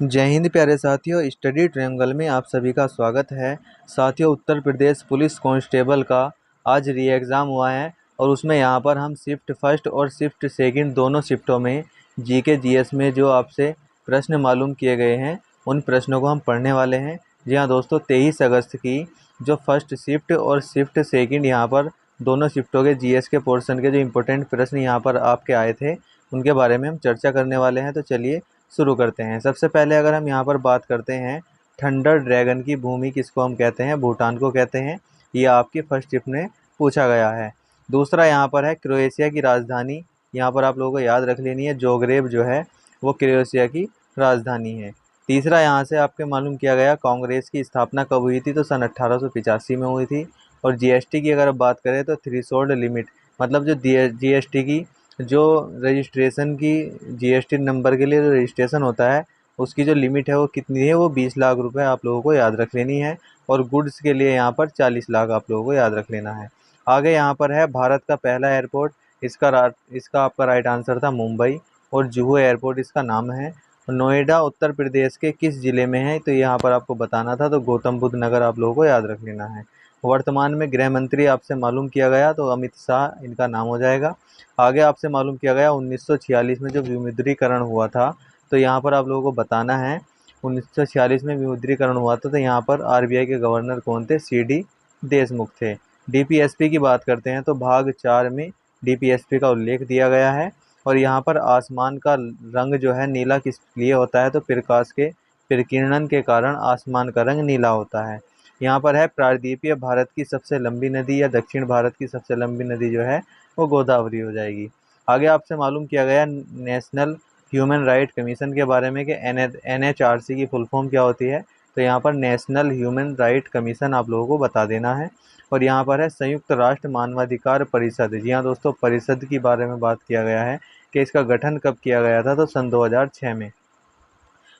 जय हिंद प्यारे साथियों, स्टडी ट्रायंगल में आप सभी का स्वागत है। साथियों, उत्तर प्रदेश पुलिस कांस्टेबल का आज री एग्ज़ाम हुआ है और उसमें यहाँ पर हम शिफ्ट फर्स्ट और शिफ्ट सेकंड दोनों शिफ्टों में जीके जीएस में जो आपसे प्रश्न मालूम किए गए हैं उन प्रश्नों को हम पढ़ने वाले हैं। जी हाँ दोस्तों, 23 अगस्त की जो फर्स्ट शिफ्ट और शिफ्ट सेकंड यहाँ पर दोनों शिफ्टों के जीएस के पोर्शन के जो इम्पोर्टेंट प्रश्न यहाँ पर आपके आए थे उनके बारे में हम चर्चा करने वाले हैं। तो चलिए शुरू करते हैं। सबसे पहले अगर हम यहाँ पर बात करते हैं, थंडर ड्रैगन की भूमि किसको हम कहते हैं? भूटान को कहते हैं। ये आपकी फर्स्ट शिफ्ट में पूछा गया है। दूसरा यहाँ पर है क्रोएशिया की राजधानी, यहाँ पर आप लोगों को याद रख लेनी है, जोग्रेब जो है वो क्रोएशिया की राजधानी है। तीसरा यहाँ से आपके मालूम किया गया कांग्रेस की स्थापना कब हुई थी? तो सन 1885 में हुई थी। और जीएसटी की अगर बात करें तो थ्रेशोल्ड लिमिट, मतलब जो जीएसटी की जो रजिस्ट्रेशन की जीएसटी नंबर के लिए जो रजिस्ट्रेशन होता है उसकी जो लिमिट है वो कितनी है? वो 20 लाख रुपए आप लोगों को याद रख लेनी है। और गुड्स के लिए यहाँ पर 40 लाख आप लोगों को याद रख लेना है। आगे यहाँ पर है भारत का पहला एयरपोर्ट, इसका आपका राइट आंसर था मुंबई। और जुहू एयरपोर्ट इसका नाम है। नोएडा उत्तर प्रदेश के किस जिले में है? तो यहाँ पर आपको बताना था, तो गौतम बुद्ध नगर आप लोगों को याद रख लेना है। वर्तमान में गृह मंत्री आपसे मालूम किया गया, तो अमित शाह इनका नाम हो जाएगा। आगे आपसे मालूम किया गया 1946 में जो विमुद्रीकरण हुआ था, तो यहाँ पर आप लोगों को बताना है 1946 में विमुद्रीकरण हुआ था तो यहाँ पर आरबीआई के गवर्नर कौन थे? सीडी देशमुख थे। डीपीएसपी की बात करते हैं तो भाग 4 में डीपीएसपी का उल्लेख दिया गया है। और यहाँ पर आसमान का रंग जो है नीला किस लिए होता है? तो प्रकाश के प्रकीर्णन के कारण आसमान का रंग नीला होता है। यहाँ पर है प्रायद्वीपीय भारत की सबसे लंबी नदी या दक्षिण भारत की सबसे लंबी नदी जो है वो गोदावरी हो जाएगी। आगे आपसे मालूम किया गया नेशनल ह्यूमन राइट कमीशन के बारे में कि एनएचआरसी की फुल फॉर्म क्या होती है? तो यहाँ पर नेशनल ह्यूमन राइट कमीशन आप लोगों को बता देना है। और यहाँ पर है संयुक्त राष्ट्र मानवाधिकार परिषद। जी हाँ दोस्तों, परिषद के बारे में बात किया गया है कि इसका गठन कब किया गया था? तो सन 2006 में।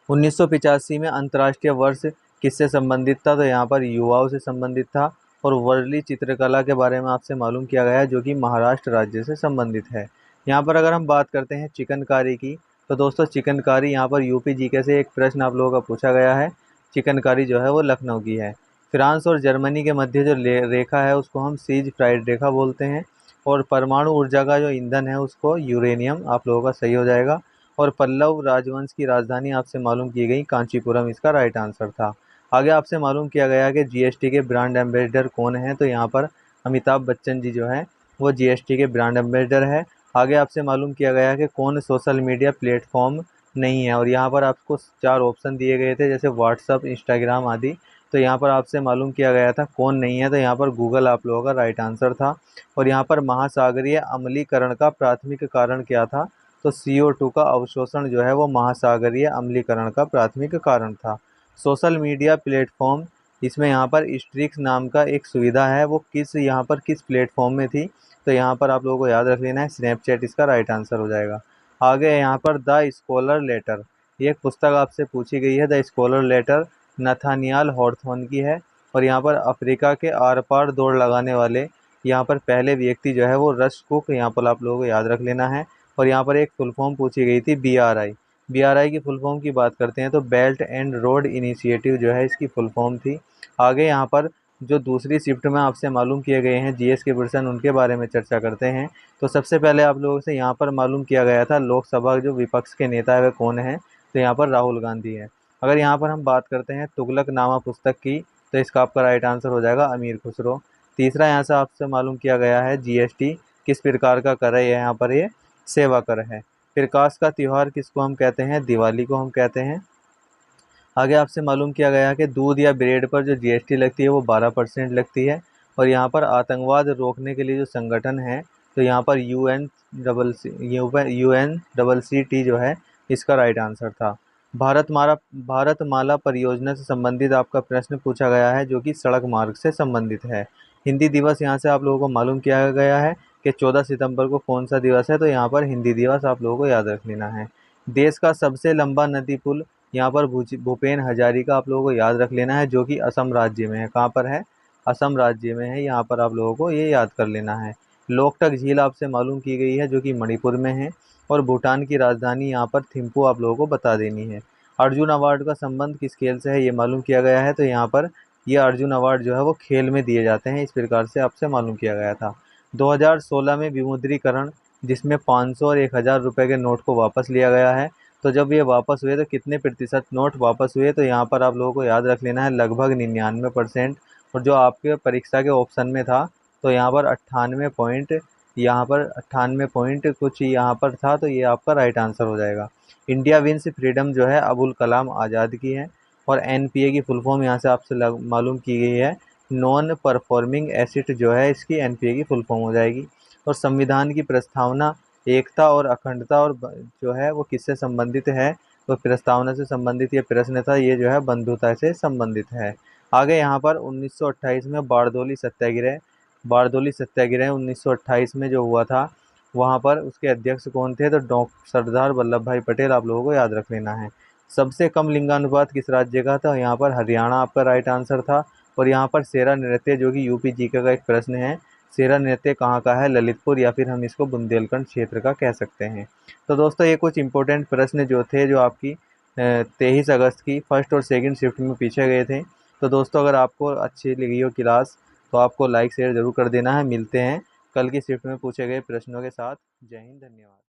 1985 में अंतर्राष्ट्रीय वर्ष किससे संबंधित था? तो यहाँ पर युवाओं से संबंधित था। और वर्ली चित्रकला के बारे में आपसे मालूम किया गया है, जो कि महाराष्ट्र राज्य से संबंधित है। यहाँ पर अगर हम बात करते हैं चिकनकारी की, तो दोस्तों चिकनकारी यहाँ पर यूपी जीके से एक प्रश्न आप लोगों का पूछा गया है। चिकनकारी जो है वो लखनऊ की है। फ्रांस और जर्मनी के मध्य जो रेखा है उसको हम सीज फ्राइड रेखा बोलते हैं। और परमाणु ऊर्जा का जो ईंधन है उसको यूरेनियम आप लोगों का सही हो जाएगा। और पल्लव राजवंश की राजधानी आपसे मालूम की गई कांचीपुरम, इसका राइट आंसर था। आगे आपसे मालूम किया गया कि जीएसटी के ब्रांड एम्बेसडर कौन है? तो यहाँ पर अमिताभ बच्चन जी जो है वो जीएसटी के ब्रांड एम्बेसडर है। आगे आपसे मालूम किया गया कि कौन सोशल मीडिया प्लेटफॉर्म नहीं है, और यहाँ पर आपको 4 ऑप्शन दिए गए थे, जैसे व्हाट्सअप, इंस्टाग्राम आदि। तो यहाँ पर आपसे मालूम किया गया था कौन नहीं है, तो यहाँ पर गूगल आप लोगों का राइट आंसर था। और यहाँ पर महासागरीय अम्लीकरण का प्राथमिक कारण क्या था? तो CO2 का अवशोषण जो है वो महासागरीय अम्लीकरण का प्राथमिक कारण था। सोशल मीडिया प्लेटफॉर्म, इसमें यहाँ पर स्ट्रिक्स नाम का एक सुविधा है, वो किस प्लेटफॉर्म में थी? तो यहाँ पर आप लोगों को याद रख लेना है स्नैपचैट, इसका राइट आंसर हो जाएगा। आगे यहाँ पर द स्कॉलर लेटर, ये एक पुस्तक आपसे पूछी गई है। द स्कॉलर लेटर नथानियाल हॉथॉर्न की है। और यहाँ पर अफ्रीका के आर पार दौड़ लगाने वाले यहाँ पर पहले व्यक्ति जो है वो रश कुक, यहाँ पर आप लोगों को याद रख लेना है। और यहाँ पर एक फुल फॉर्म पूछी गई थी बीआरआई की फुल फॉर्म की बात करते हैं तो बेल्ट एंड रोड इनिशिएटिव जो है इसकी फुल फॉर्म थी। आगे यहाँ पर जो दूसरी शिफ्ट में आपसे मालूम किए गए हैं जीएस के प्रश्न, उनके बारे में चर्चा करते हैं। तो सबसे पहले आप लोगों से यहाँ पर मालूम किया गया था लोकसभा जो विपक्ष के नेता है वे कौन है? तो यहाँ पर राहुल गांधी है। अगर यहाँ पर हम बात करते हैं तुगलकनामा पुस्तक की, तो इसका आपका राइट आंसर हो जाएगा अमीर खुसरो। तीसरा यहाँ से आपसे मालूम किया गया है जीएसटी किस प्रकार का कर है? यहाँ पर ये सेवा कर है। प्रकाश का त्योहार किसको हम कहते हैं? दिवाली को हम कहते हैं। आगे आपसे मालूम किया गया है कि दूध या ब्रेड पर जो जीएसटी लगती है वो 12% लगती है। और यहाँ पर आतंकवाद रोकने के लिए जो संगठन है, तो यहाँ पर UNCCT जो है इसका राइट आंसर था। भारतमाला परियोजना से संबंधित आपका प्रश्न पूछा गया है, जो कि सड़क मार्ग से संबंधित है। हिंदी दिवस यहाँ से आप लोगों को मालूम किया गया है कि 14 सितंबर को कौन सा दिवस है? तो यहाँ पर हिंदी दिवस आप लोगों को याद रख लेना है। देश का सबसे लंबा नदी पुल, यहाँ पर भूपेन हजारिका आप लोगों को याद रख लेना है, जो कि असम राज्य में है। कहाँ पर है? असम राज्य में है। यहाँ पर आप लोगों को ये याद कर लेना है। लोकटक झील आपसे मालूम की गई है, जो कि मणिपुर में है। और भूटान की राजधानी यहाँ पर थिम्पू आप लोगों को बता देनी है। अर्जुन अवार्ड का संबंध किस खेल से है ये मालूम किया गया है। तो यहाँ पर ये अर्जुन अवार्ड जो है वो खेल में दिए जाते हैं, इस प्रकार से आपसे मालूम किया गया था। 2016 में विमुद्रीकरण, जिसमें 500 और 1000 रुपये के नोट को वापस लिया गया है। तो जब ये वापस हुए तो कितने प्रतिशत नोट वापस हुए, तो यहाँ पर आप लोगों को याद रख लेना है लगभग 99%। और जो आपके परीक्षा के ऑप्शन में था तो यहाँ पर 98 पॉइंट, यहाँ पर 98 पॉइंट कुछ यहाँ पर था, तो ये आपका राइट आंसर हो जाएगा। इंडिया विंस फ्रीडम जो है अबुल कलाम आज़ाद की है। और एनपीए की फुल फॉर्म यहाँ से आपसे मालूम की गई है, नॉन परफॉर्मिंग एसेट जो है इसकी एनपीए की फुल फॉर्म हो जाएगी। और संविधान की प्रस्तावना एकता और अखंडता और जो है वो किससे संबंधित है, तो प्रस्तावना से संबंधित ये प्रश्न था, ये जो है बंधुता से संबंधित है। आगे यहाँ पर 1928 में बारदोली सत्याग्रह 1928 में जो हुआ था, वहाँ पर उसके अध्यक्ष कौन थे, तो डॉक्टर सरदार वल्लभ भाई पटेल, आप लोगों को याद रख लेना है। सबसे कम लिंगानुपात किस राज्य का था, यहाँ पर हरियाणा आपका राइट आंसर था। और यहाँ पर शेरा नृत्य जो कि यूपी जीके का एक प्रश्न है, शेरा नृत्य कहाँ का है, ललितपुर या फिर हम इसको बुंदेलखंड क्षेत्र का कह सकते हैं। तो दोस्तों ये कुछ इंपॉर्टेंट प्रश्न जो थे जो आपकी 23 अगस्त की फर्स्ट और सेकंड शिफ्ट में पूछे गए थे। तो दोस्तों अगर आपको अच्छी लगी हो क्लास तो आपको लाइक शेयर ज़रूर कर देना है। मिलते हैं कल की शिफ्ट में पूछे गए प्रश्नों के साथ। जय हिंद, धन्यवाद।